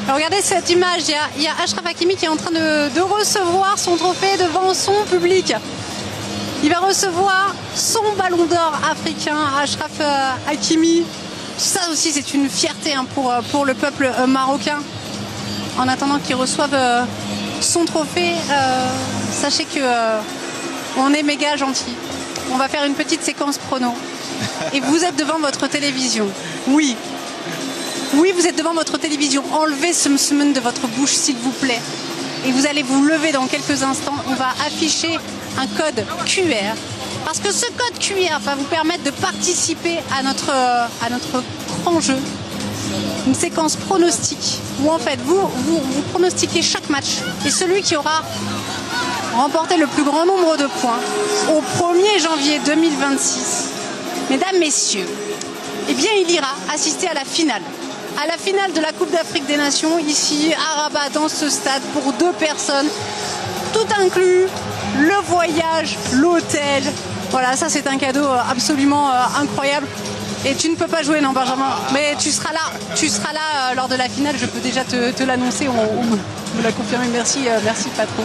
Alors, regardez cette image, il y a Achraf Hakimi qui est en train de recevoir son trophée devant son public. Il va recevoir son ballon d'or africain, Achraf Hakimi. Ça aussi, c'est une fierté hein, pour le peuple marocain. En attendant qu'il reçoive son trophée, sachez que on est méga gentil. On va faire une petite séquence prono. Et vous êtes devant votre télévision. Oui. Oui, vous êtes devant votre télévision. Enlevez ce msmen de votre bouche, s'il vous plaît. Et vous allez vous lever dans quelques instants. On va afficher un code QR. Parce que ce code QR va vous permettre de participer à notre grand jeu. Une séquence pronostique où en fait vous pronostiquez chaque match. Et celui qui aura remporté le plus grand nombre de points au 1er janvier 2026, mesdames, messieurs, eh bien il ira assister à la finale. À la finale de la Coupe d'Afrique des Nations, ici à Rabat, dans ce stade, pour 2 personnes. Tout inclus, le voyage, l'hôtel. Voilà, ça c'est un cadeau absolument incroyable. Et tu ne peux pas jouer, non Benjamin, mais tu seras là lors de la finale, je peux déjà te l'annoncer, on me l'a confirmé, merci patron.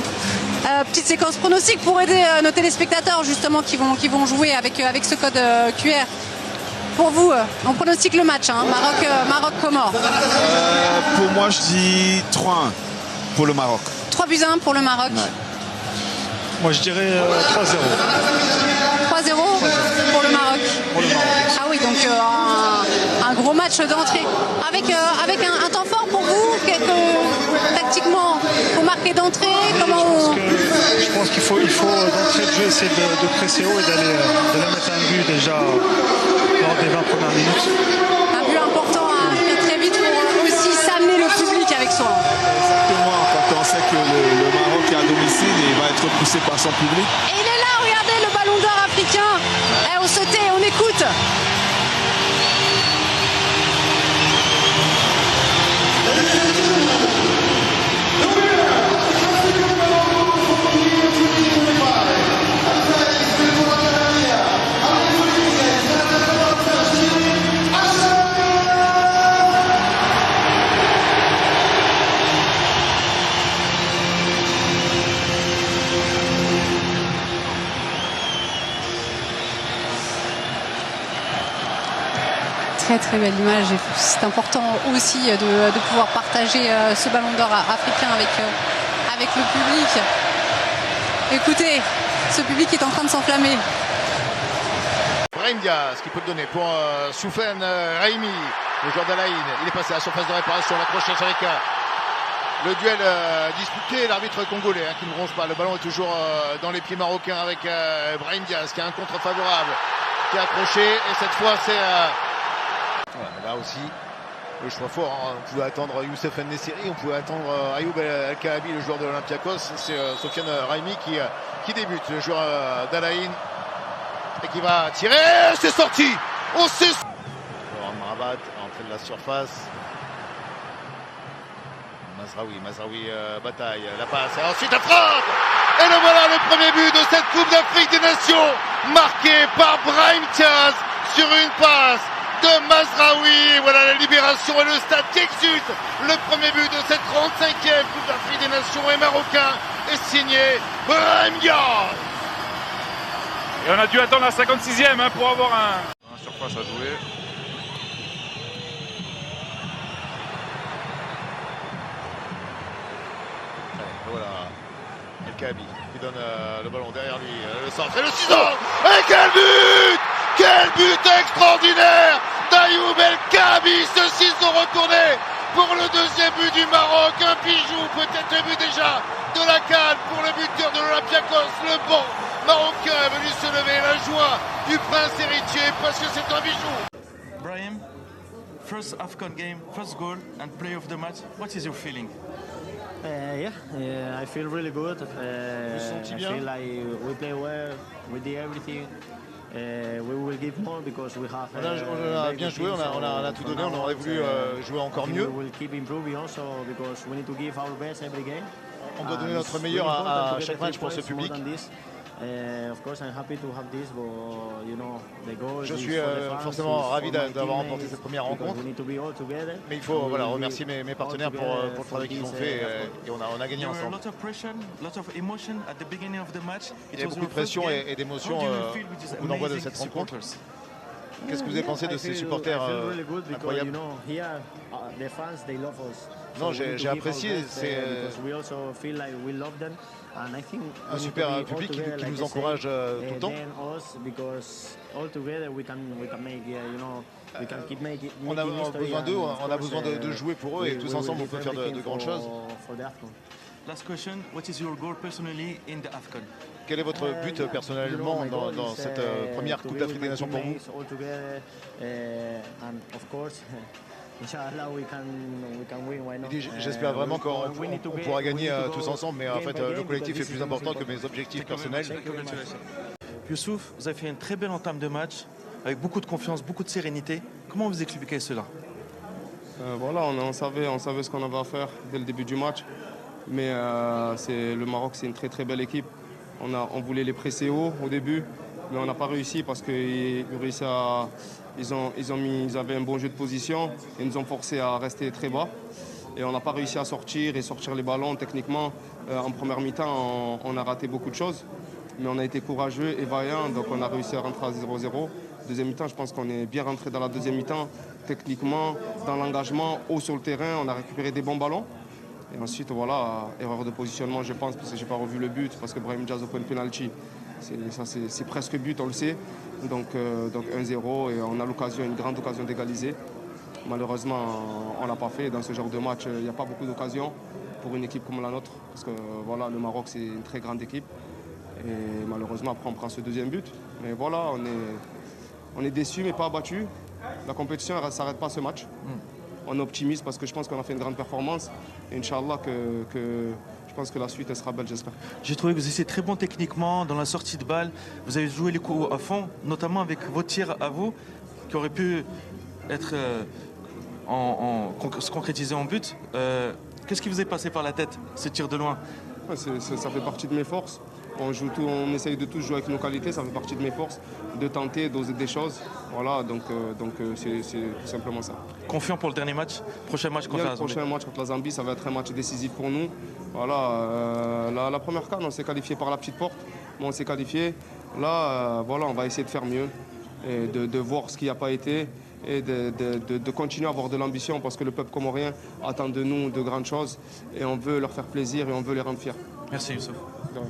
Petite séquence pronostic pour aider nos téléspectateurs justement qui vont jouer avec ce code QR. Pour vous, on pronostique le match, hein, Maroc-Comore. Pour moi, je dis 3-1 pour le Maroc. 3-1 pour le Maroc. Ouais. Moi, je dirais 3-0. 3-0 pour le Maroc. Ah oui, donc un gros match d'entrée. Avec un temps fort pour vous, tactiquement, faut marquer d'entrée. Je pense qu'il faut d'entrée de jeu essayer de presser haut et d'aller mettre un but déjà lors des 20 premières minutes. Un but important très vite pour aussi s'amener le public avec soi. Exactement, quand on sait que le Maroc est à domicile et il va être poussé par son public. Et il est là, regardez le ballon d'or africain. On se tait, on écoute. Très belle image. C'est important aussi de pouvoir partager ce ballon d'or africain avec le public. Écoutez, ce public est en train de s'enflammer. Brahim Diaz qui peut le donner pour Soufiane Raimi, le joueur d'Alaïn. Il est passé à la surface de réparation, l'accrochage avec le duel disputé, l'arbitre congolais qui ne bronche pas. Le ballon est toujours dans les pieds marocains avec Brahim Diaz qui a un contre favorable, qui est accroché. Et cette fois c'est... Voilà, là aussi, le choix fort. Hein. On pouvait attendre Youssef Nessiri, on pouvait attendre Ayoub El-Kaabi, le joueur de l'Olympiakos. C'est Soufiane Raimi qui débute, le joueur d'Alaïn. Et qui va tirer. C'est sorti. Oh, c'est... Rabat, entrée de la surface. Mazraoui bataille, la passe. Et ensuite la frappe. Et le voilà, le premier but de cette Coupe d'Afrique des Nations. Marqué par Brahim Diaz sur une passe de Mazraoui. Voilà la libération et le stade qui exulte. Le premier but de cette 35e Coupe d'Afrique des Nations est marocain et signé Brahim Diaz. Et on a dû attendre la 56e pour avoir un surface à jouer. Voilà, El-Kaabi qui donne le ballon derrière lui, le centre et le ciseau. Et quel but! Quel but extraordinaire d'Ayoub El-Kaabi, ce ciseau retourné pour le deuxième but du Maroc. Un bijou, peut-être le but déjà de la CAN pour le buteur de l'Olympiakos. Le banc marocain est venu se lever, la joie du prince héritier parce que c'est un bijou. Brahim, first AFCON game, first goal and play of the match. What is your feeling? I feel really good. I feel like we play well, we did everything. We will give more because we have. On a bien joué, on a tout donné, on aurait voulu jouer encore mieux. We will keep improving also because we need to give our best every game. On doit donner notre meilleur à chaque match pour ce public. Of course, I'm happy to have this, but you know, the goal Je is suis for the fans, forcément is ravi for my d'avoir teammates, remporté cette première because rencontre. we need to be all together. Mais il faut And voilà, we will remercier be mes all partenaires pour together le travail qu'ils ont this, fait AFCON. et on a gagné There were a ensemble. lot of pressure, lot of emotion at the beginning of the match. Il y a was beaucoup de your first pression game. et d'émotion How do you feel with these au d'envoi de amazing cette rencontre. supporters? Qu'est-ce que vous avez pensé de ces supporters really good because, incroyables? you know, here, the fans, they love us. Non, So we need j'ai to give apprécié, our best, c'est because we also feel like we love them. And I think un we need super to be all public together, qui like nous I encourage say, tout le temps. then us, because all together we can make, you know, we can keep making On a history, besoin d'eux, and of on a course, besoin de jouer pour eux et we tous will ensemble on give peut faire de everything grandes choses. for the AFCON. Last question, what is your goal personally in the AFCON? Quel est votre but personnellement dans cette première Coupe d'Afrique des Nations pour vous? J'espère vraiment qu'on pourra gagner tous ensemble, mais en fait le collectif est plus important que mes objectifs personnels. Youssouf, vous avez fait une très belle entame de match, avec beaucoup de confiance, beaucoup de sérénité. Comment vous expliquez cela? Voilà, on savait ce qu'on avait à faire dès le début du match. Mais le Maroc, c'est une très très belle équipe. On voulait les presser haut au début, mais on n'a pas réussi parce qu'ils avaient un bon jeu de position et nous ont forcé à rester très bas. Et on n'a pas réussi à sortir les ballons techniquement. En première mi-temps, on a raté beaucoup de choses, mais on a été courageux et vaillants, donc on a réussi à rentrer à 0-0. Deuxième mi-temps, je pense qu'on est bien rentré dans la deuxième mi-temps, techniquement, dans l'engagement, haut sur le terrain, on a récupéré des bons ballons. Et ensuite, voilà, erreur de positionnement, je pense, parce que je n'ai pas revu le but, parce que Brahim Diaz au point de penalty, c'est presque but, on le sait. Donc 1-0, et on a une grande occasion d'égaliser. Malheureusement, on ne l'a pas fait. Dans ce genre de match, il n'y a pas beaucoup d'occasions pour une équipe comme la nôtre, parce que voilà, le Maroc, c'est une très grande équipe. Et malheureusement, après, on prend ce deuxième but. Mais voilà, on est déçus, mais pas abattus. La compétition, elle ne s'arrête pas à ce match. On est optimiste parce que je pense qu'on a fait une grande performance. Et Inch'Allah, je pense que la suite elle sera belle, j'espère. J'ai trouvé que vous étiez très bon techniquement dans la sortie de balle. Vous avez joué les coups à fond, notamment avec vos tirs à vous, qui auraient pu être se concrétiser en but. Qu'est-ce qui vous est passé par la tête, ce tir de loin? Ouais, ça fait partie de mes forces. On essaye de tous jouer avec nos qualités, ça fait partie de mes forces, de tenter, d'oser des choses. Voilà, donc c'est tout simplement ça. Confiant pour le dernier match, prochain match contre la Zambie. Le prochain match contre la Zambie, ça va être un match décisif pour nous. Voilà, la première CAN, on s'est qualifié par la petite porte, mais on s'est qualifié. Là, voilà, on va essayer de faire mieux, et de voir ce qui n'a pas été et de continuer à avoir de l'ambition parce que le peuple comorien attend de nous de grandes choses et on veut leur faire plaisir et on veut les rendre fiers. Merci Youssouf. De rien.